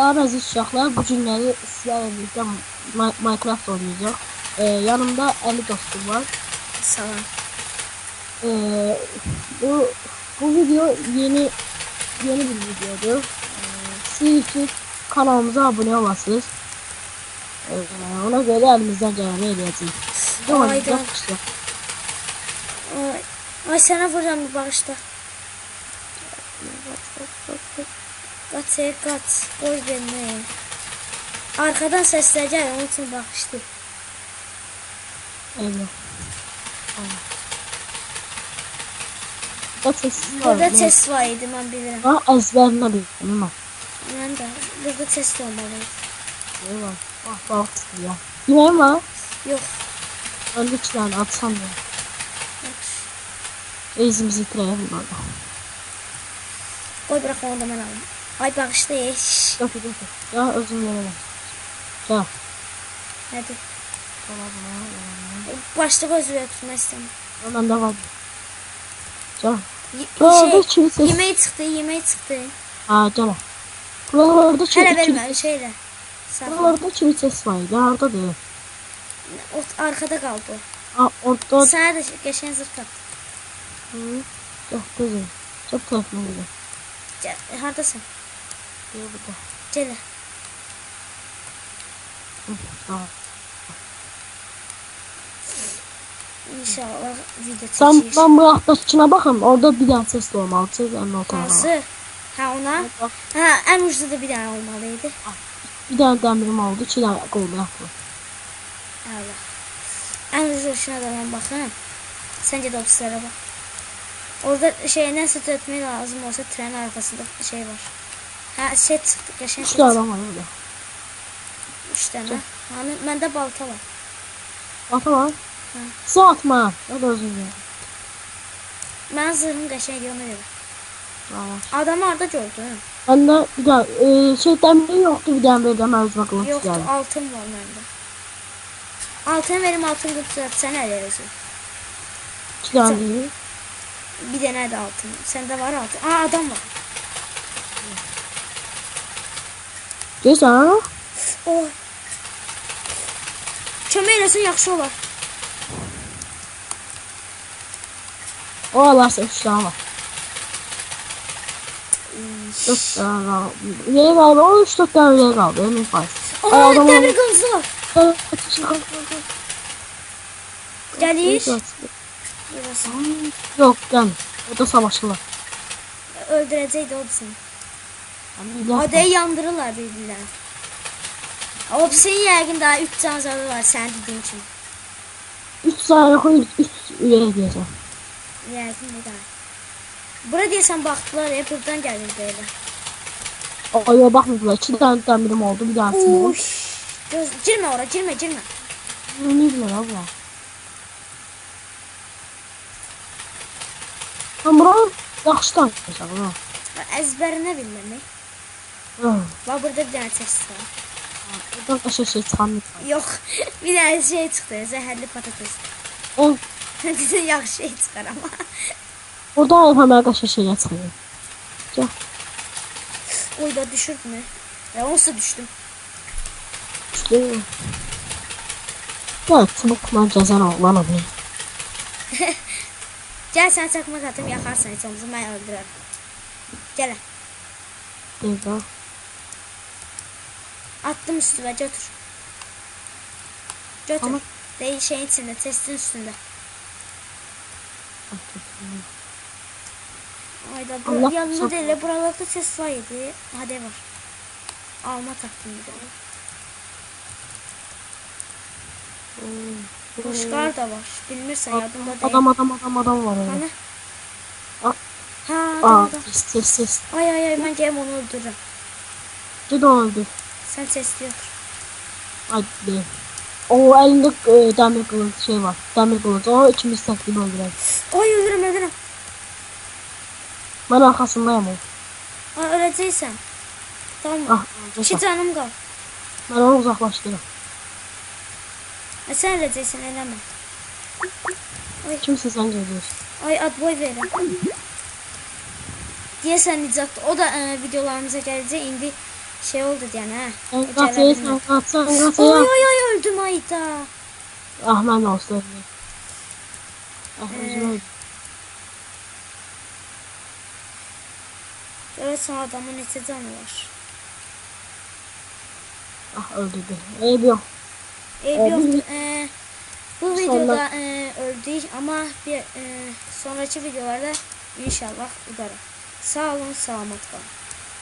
Salam əziz uşaqlar, bu günləri sizlərlə birlikdə Minecraft oynayacaq. Yanımda Ali dostum var. Salam. Bu video yeni bir videodur. Siz ki kanalımıza abone olasınız. Ona göre elimizden geleni eləyəcəyik. Ay sana vururam bir bağışla. Kaç. Koy beni. Arkadan sesler gel. Onun için bağışlı. Evet. Burada ses var idi ben bilirim. Ha ezberine bildim. Ben de. Burada ses de olmalıydı. Eyvallah. Bak ya. Yemeğim var. Yok. Ben de 2 tane atsam ya. İzimizi itirelim orada. Koy bırak onu da ben alayım. Ay bağışla ye. Yok. Ya özüm yemeğim. Ya. Hadi. Başta gözüyle tutma istemem. Ben de var. Ya. Yemeği çıktı. Ha canım. Buralarda hele verme şeyle. Buralarda çivi ses var. Ya orada değil. Arkada kaldı o. Ha orada. Sana da geçen zırt at. Çok güzel. Çok telefonu güzel. Haradasın? Burada. Gel. Tamam. İnşallah video çekir. Sen bu yaklaşıkına bakın. Orada bir tane ses de olmalı. Nasıl? Ha ona? Ha en ucuzda da bir tane olmalıydı. Bir tane demirim oldu. 2 tane kolda yaptı. Allah. En ucuz şuna da ben bakayım. Sence de obslara bak. Orada neyse ötmeye lazım olsa trenin arkasında şey var. Ha set çıktı. Geçen 3 tane var orada. 3 tane. Hani bende balta var. Balta var? Ha. Su atma. O da özür dilerim. Ben zırhım geçen ona göre. Var. Adamı orada gördüm. Ben de bir daha demiri yoktu bir tane verdim özüme kılıç. Yoktu yani. altın var bende. Altın verim altın kılıç sen ne vereceksin? 2 tane değil. Bir tane de altın. Sende var altın. Aa adam var. Görsən ha? Oh. Kömək eləsən yaxşı olar. O alarsa 3 tane var. 4 tane kaldı. Yeri kaldı. O 3-4 tane yeri kaldı. Emin faiz. Aa demir kılıcı var. Gelir. Yok gelme. O da savaşırlar. Öldürəcəkdi o seni. Adayı yandırırlar birbirlerine. O senin yəqin daha 3 can zarı var sen dediğin için. 3 tane koyup 3 üyeye diyeceğim. Yəqin bir daha. Bura deyəsən baxdılar ya buradan gəlir belə. Aya bakmadılar. 2 tane demirim oldu. Bir tanesi oldu. Girme oraya girme. Ne bileyim abla. Ben buranı yaxşı tanıyacağım ha. Əzbərinə bilməmək. Bak burada bir tane test var. Buradan kaşa şey çıkan yok. Bir tane şey çıktı. Zəhərli patates. O. Dedin yaxşı şey çıxar ama. Buradan hemen kaşa şey çıkıyor. Gel. Oy da düşürdü mü? Ya olsa düştüm. İşte. Ya çubukla gezen oğlan abi. Gel sen çakmak atım yakarsan hiç olmazsa ben öldürürüm. Gel. Eyvah. Attım üstüme götür. Götür. Ama... Değil şeyin içinde testin üstünde. Ayda yanında değil buralarda ses var idi. Hadi var. Alma taktım bir de. Kuşlar da var. Bilmirsen yadımda değil. Adam var orada. Hani? Ha adam. Ses. Ay ben gelip onu öldürürüm. Gide öldür. Sen sesli otur. Hadi. O elinde demir kılıç şey var. Demir kılıç. O ikimiz takdim öldürelim. Ay öldürürüm. Ben arkasındayım o. Ay öleceksen. Tamam mı? Ah, 2 canım kal. Ben onu uzaklaştırırım. Sen öleceksin eleme. Ay. Kimse sen geliyorsun. Ay ad boy verin. Deyəsən Nicat o da videolarımıza gələcək. İndi şey oldu yani ha. Sen Ecele kaç ya, bilmem. sen kaç Oy ya. oy oy öldüm ayda. Ah ben olsun. Ah Ee, özüm öldü. Görürsen adamın neçə canı var. Ah öldürdü. Eybi yok. Eybi yoktu. Bu Sonra- videoda öldük ama bir sonraki videolarda inşallah udarım. Sağ olun, selamat kalın.